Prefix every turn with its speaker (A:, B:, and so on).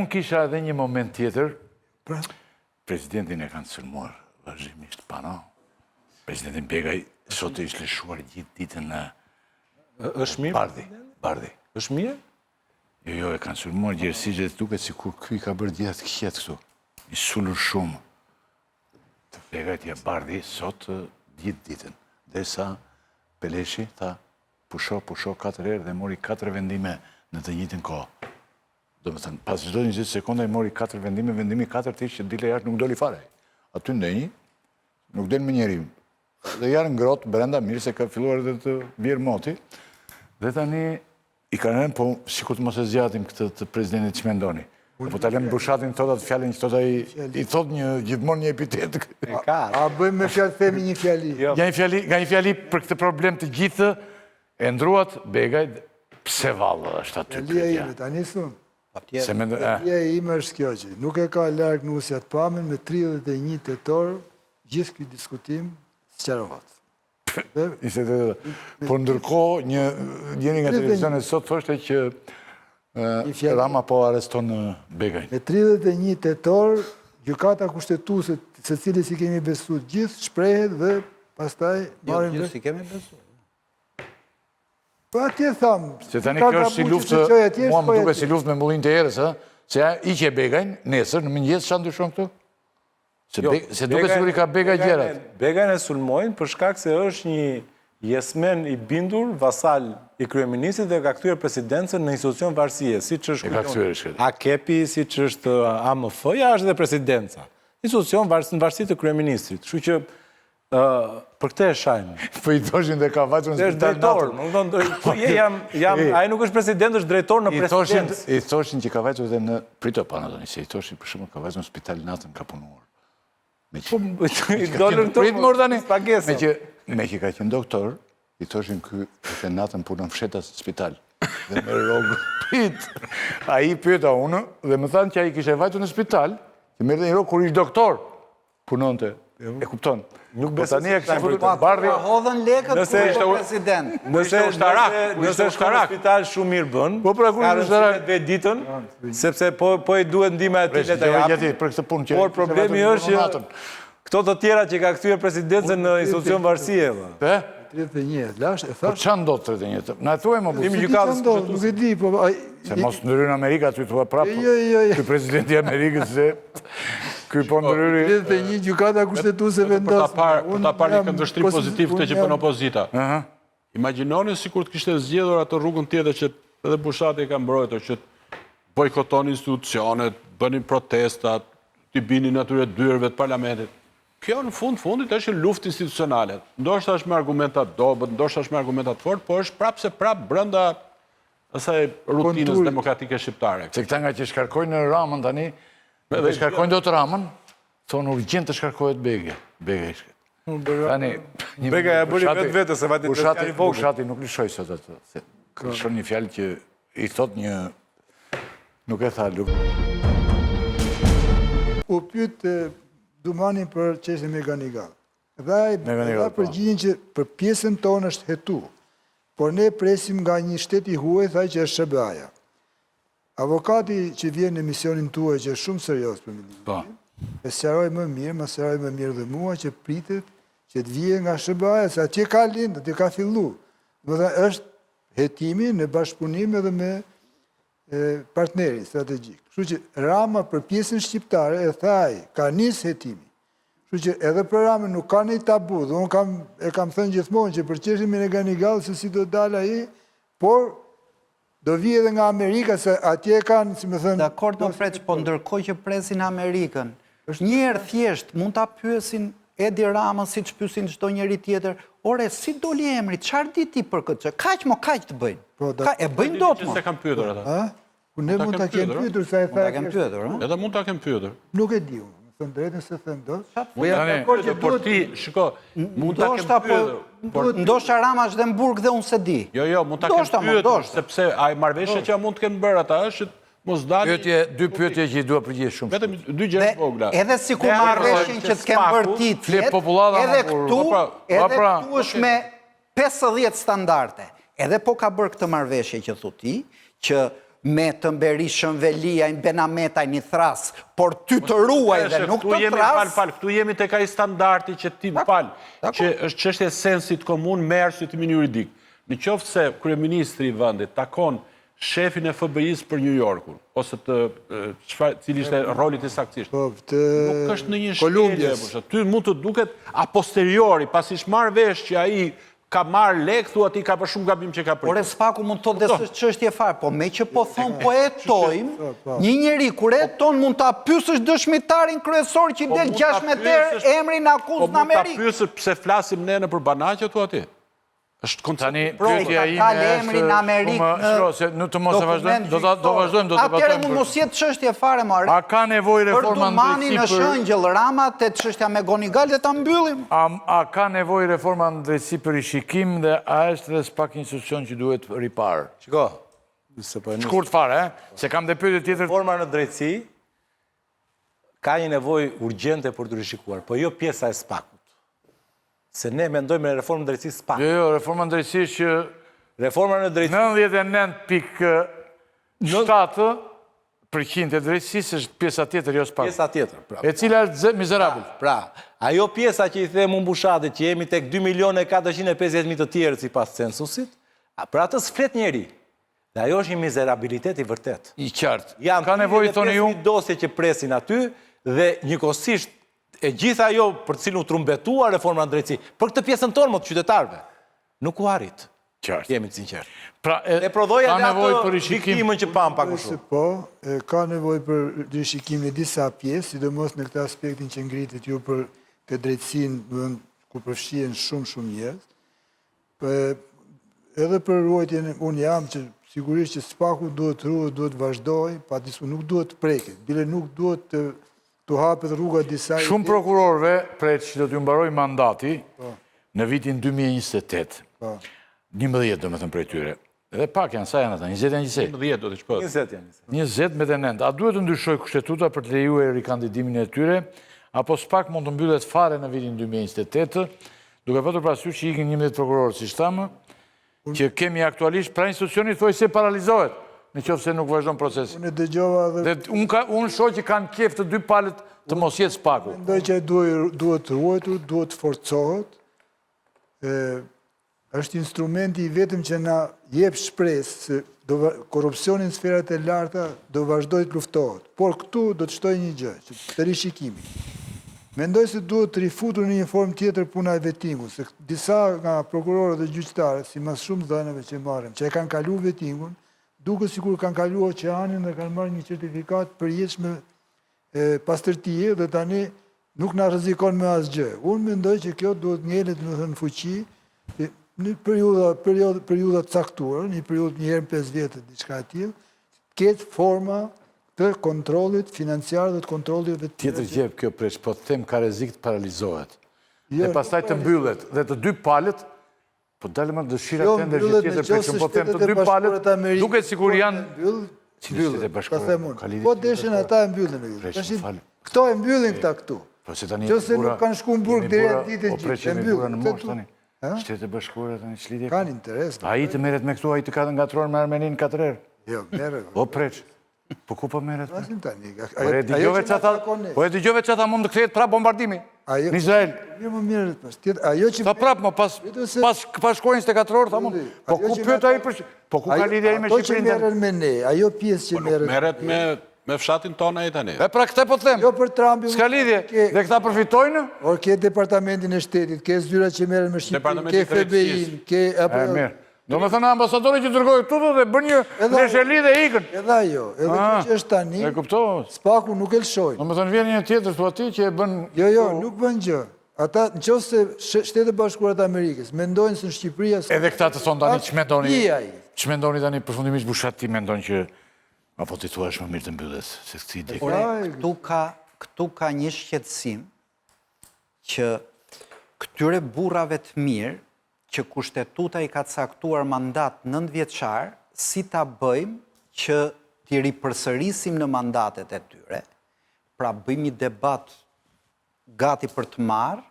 A: unë kisha edhe një moment tjetër, presidentin e kanë sulmuar vazhdimisht pana. Presidentin Begaj sot e ishte lëshuar gjithë ditën në
B: Është mirë?
A: Bardhi.
B: Është mirë?
A: Jo, e kanë sulmuar gjerësisht duke si kur ky ka bërë gjithë kjetë këtu. I sulur shumë. Të Begaj Bardhi sot gjithë ditën. Derisa Peleshi tha pusho 4 herë dhe mori 4 vendime në të njëjtën kohë. Do më thënë, pas çdo 20 sekonda i mori 4 vendime, vendimi 4 të ishte që dile jashtë nuk doli fare. Aty ndenjë, nuk del me njeri. Dhe janë ngrohtë brenda, mirë se ka filluar edhe të bjerë moti. Dhe tani i kanë rënë, po sikur të mos e zgjatim këtë të presidentit ç'mendoni. Po ta lëm Bushatin thotë atë fjalën që thotë ai, i thotë gjithmonë një epitet.
C: A bëjmë me fjalë, themi një fjali.
A: Nga një fjali për këtë problem të gjithë e ndruat Begaj, pse vallë është aty
C: Fjalia
A: pyetja.
C: ime, tani thon.
A: Fjalia
C: ime është kjo që nuk e ka larg nusja të pamën me 31 tetor gjithë ky diskutim sqarohet.
A: Po ndërkohë njëri nga televizionet sot thoshte që Rama po arreston Begaj.
C: Me 31 tetor, gjykata kushtetuese se cilës i kemi besuar gjithë shprehet dhe pastaj marrin
D: Gjithë si kemi besu.
C: Po atje tham.
A: Se tani kjo është si luftë, mua më duke si luftë me mullin të erës, se iqe Begajn, nesër, në mëngjes çfarë ndryshon këtu? Se duke siguri ka Begaj gjerat.
B: Begajn e sulmojnë për shkak se është një jesmen i bindur, vasal i kryeministit dhe ka kthyer presidencën në institucion varësie, siç është AKP-i, siç është AMF-ja, është dhe presidenca. Institucion në varësi të kryeministrit. Kështu që për këtë e shajmë.
A: Po i thoshin dhe ka vajtur në spital natën.
B: Ai nuk është president, është drejtor në presidencë.
A: I thoshin që ka vajtur dhe në prito panadoni, se i thoshin për shembull ka vajtur në spital natën ka punuar.
B: I dolën këto pagesë.
A: Me që ka qenë doktor, i thoshin ky e natën punon fshetas spital. Dhe me rogë prit. A i pyeta unë dhe më thanë që a i kishe vajtur në spital, që mërë dhe një rogë kur ishtë doktor, punonte. E kupton.
B: Nuk besoj se
A: ka futur Bardhi.
D: Hodhën lekët kur ishte president.
B: Nëse është në spital shumë mirë bën.
A: Po pra kur është ushtarak
B: vetë ditën, sepse po i duhet ndihma e tij të japë.
A: Për këtë punë që.
B: Por problemi është që këto të tjera që ka kthyer presidencën në institucion varësie.
C: 31, lash e
A: Po
C: thash.
A: çan do 31? Na thuaj më
B: Imi
A: bukur.
B: gjykatës
C: Nuk e di, po
A: Se mos ndryrën Amerika, ty thua prapë.
C: Jo.
A: Ky presidenti i Amerikës se ky po ndryri.
C: 31 gjykata kushtetuese vendos.
E: Për ta parë një këndvështrim pozitiv këtë që bën opozita. Imagjinoni sikur të kishte zgjedhur atë rrugën tjetër që edhe Bushati ka mbrojtur, që bojkotonin institucionet, bënin protestat, t'i binin atyre dyrëve të parlamentit. Kjo në fundit është luftë institucionale. Ndoshta është me argumenta dobët, ndoshta është me argumenta të fortë, po është prapë se prapë brenda asaj rutinës demokratike shqiptare.
A: Se këta nga që shkarkojnë në Ramën tani, dhe shkarkojnë do të Ramën, thonë urgjent të shkarkohet Begaj. Tani,
B: Begaj e bëri vetë se vajti të fjali vogël.
A: Bushati nuk lëshoj sot atë. Lëshon një fjalë që i thot një, nuk e tha Luk.
C: U pyet Dumanin për çështjen me Ganigal. Dhe ai përgjigjen që për pjesën tonë është hetu. Por ne presim nga një shtet i huaj, thaj që është SBA-ja. Avokati që vjen në misionin tuaj që është shumë serioz për milimin, e sqaroi më mirë dhe mua që pritet që të vijë nga SBA-ja, se atje ka lindë, atje ka fillu. Domethënë është hetimi në bashkëpunim edhe me partneri strategjik. Kështu që Rama për pjesën shqiptare e thaj, ka nis hetimi. Kështu që edhe për Ramën nuk ka një tabu, dhe unë e kam thënë gjithmonë që për çështjen e Ganigal se si do dalë ai, por do vi edhe nga Amerika se atje kanë, si më thënë.
D: Dakord, më preç, po ndërkohë që presin Amerikën, njëherë thjesht mund ta pyesin Edi Ramën siç pyesin çdo njeri tjetër, ore si doli emri, çfarë di ti për këtë? Kaq të bëjnë. E bëjnë dot më.
E: Se kanë pyetur ata.
C: Ne mund ta kemi pyetur sa e tha.
E: Edhe mund ta kemi pyetur.
C: Nuk e di unë. Më thënë drejtën se thënë do.
E: Por ti, shiko, mund ta kemi pyetur.
D: Ndoshta Rama është dhe në burg dhe unë se di.
E: Jo, mund ta kemi pyetur, sepse ai marrëveshja që mund të kenë bërë ata është mos dalë.
A: Dy pyetje që i dua përgjigje shumë.
E: Vetëm 2 gjë vogla.
D: Edhe sikur marrëveshjen që të kenë bërë ti, edhe këtu është me 50 standarde. Edhe po ka bërë këtë marrëveshje që thu ti, që me të Berishën, Veliajn, Benametajn, i thras, por ty të ruaj dhe nuk të thras...
E: Këtu jemi të ka i standarti që ti që është çështje e sensit komun me arsyetim juridik. Në qoftë se kryeministri i vendit takon shefin e FBI-s për New Yorkun, ose cili ishte rolit i saktësisht. Nuk është në një shkelje, ty mund të duket a posteriori, pasi shmarr vesh që ai ka marrë lek, thua ti ka për shumë gabim që ka për.
D: Ore, s'paku mund të dhe çështje fare, po me që po thonë po hetojmë, një njeri kur heton mund ta pyesësh dëshmitarin kryesor që del 16 herë emrin akuz në Amerikë.
E: Po mund ta pyesësh pse flasim ne nëpër banaqe thua ti? Është
A: kontani pyetja ime
D: emrin në Amerikë
A: në të mos e vazhdojmë, do vazhdojmë, do të debatojmë.
D: Atëherë mund mos jetë çështje fare më.
A: A ka nevojë reforma në
D: drejtësi në Shëngjell, Rama te çështja me Gonigal dhe ta mbyllim?
A: A ka nevojë reforma në drejtësi për rishikim dhe a është edhe pak institucion që duhet ripar?
B: Shiko.
A: Shkurt fare, se kam dhe pyetje tjetër.
B: Reforma në drejtësi ka një nevojë urgjente për të rishikuar, po jo pjesa e SPAK-ut. Se ne mendojmë në reformën në drejtësi SPAK.
A: Jo, reforma në drejtësi që...
B: Reforma në drejtësi...
A: 99.7% e drejtësisë është pjesa tjetër, jo SPAK.
B: Pjesa tjetër, pra.
A: E cila është mizerabil.
B: Pra, ajo pjesa që i them mbushatit që jemi tek 2.450.000 të tjerë si pas censusit, për atë s'flet njeri. Dhe ajo është një mizerabilitet i vërtet.
A: I qartë.
B: Ka nevojë thoni ju dosje që presin aty dhe njëkohësisht e gjitha ajo për cilën u trumbetua reforma në drejtësi, për këtë pjesën tonë më të qytetarëve, nuk u arrit.
A: Qartë.
B: Jemi të sinqertë.
A: Pra,
B: e prodhoja
A: dhe
B: ato viktimën që pam pak u shumë.
C: Po, ka nevojë për rishikim në disa pjesë, sidomos në këtë aspektin që ngritet ju për të drejtësinë ku përfshihen shumë njerëz. Edhe për ruajtjen unë jam që sigurisht që SPAK-u duhet ruhet, duhet vazhdoj, nuk duhet të preket, bile nuk duhet të hapet rruga disa...
A: Shumë prokurorëve pret që do t'ju mbaroj mandati në vitin 2028. 11 do me thëmë prej tyre. Edhe pak janë, sa janë ata? 20 janë gjithsej?
E: 10 do të shpët.
B: 20 janë.
A: 20 me të nëndë. A duhet të ndryshoj kushtetuta për të lejuar rikandidimin e tyre, apo SPAK mund të mbyllet fare në vitin 2028, duke patur parasysh që ikin 11 prokurorë si shtamë, që kemi aktualisht pra institucionit thoj se paralizohet, në qoftë se nuk vazhdon procesi.
C: Unë dëgjova dhe...
A: Unë shoh që kanë qef të dy palët të mos jetë SPAK-u.
C: Mendoj që duhet ruajtur, duhet forcohet. Është instrumenti i vetëm që na jep shpresë se korrupsioni në sferat e larta do vazhdoj të luftohet. Por këtu do të shtoj një gjë, të rishikimi. Mendoj se duhet të rifutur në një formë tjetër puna e vettingut, se disa nga prokurorët dhe gjyqtarët, si mas shumë dhënave që marrim, që e kanë kalu vettingun, duke sikur kanë kalu oqeanin dhe kanë marrë një certifikat përjetshme pastërtie dhe tani nuk na rrezikon me asgjë. Unë mendoj që kjo duhet ngjelet në fuqi në periudha të caktuar, një periudhë një herë 5 vjet diçka e tillë, ketë forma të kontrollit financiar dhe të kontrollit të
A: tjetër gjë kjo preç, po të them ka rrezik të paralizohet. Dhe pastaj të mbyllet dhe të dy palët, po dalë më dëshira të ndër gjithë tjetër preç, po them të dy palët, duket sikur janë
C: mbyllën, ka themun. Po deshin ata e mbyllën. Këto e mbyllin këta këtu. Qëse nuk kanë shku në burg direkt ditën gjithë, e mbyllin.
A: Shtetet e Bashkuara tani ç'lidhje
C: kanë interes.
A: Ai të merret me këtu, ai të ka ngatruar me Armeninë 4 herë.
C: Jo, merret.
A: Po preç. Po ku po merret?
C: Asim tani.
A: Po e dëgjove çata mund të kthehet prap bombardimi në Izrael.
C: Jo më merret pas. Ajo që
A: ta prap më pas shkojnë 24 orë thamon. Po ku pyet ai për po ku ka lidhje ai me Shqipërinë?
C: Ajo që merret me ne, ajo pjesë që
E: merret me fshatin tonë ai tani.
A: E pra këtë po them.
C: Jo për Trumpin.
A: S'ka lidhje. Dhe këta përfitojnë?
C: Or ke departamentin e shtetit, ke zyrat që merren me Shqipërinë, ke FBI-n, ke apo
A: mirë. Do me thënë ambasadori që tërgojë tutu dhe bën një lesheli dhe ikën.
C: Edhe ajo, edhe që është tani, SPAK-u nuk e lëshojnë.
A: Do me thënë vjen një tjetër të ati që e bën...
C: Jo, nuk bën gjë. Ata, në qoftë se Shtetet Bashkuara të Amerikës, mendojnë se në Shqipëria...
A: Edhe këta të thonë tani që mendoni tani përfundimisht Bushat ti mendojnë që... Apo të thua është më mirë të mbyllet, se këti ide...
D: Këtu ka një shqetësim që këtyre burrave të mirë që kushtetuta i ka caktuar mandat 9 vjeçar, si ta bëjmë që t'i ripërsërisim në mandatet e tyre, pra bëjmë një debat gati për të marrë,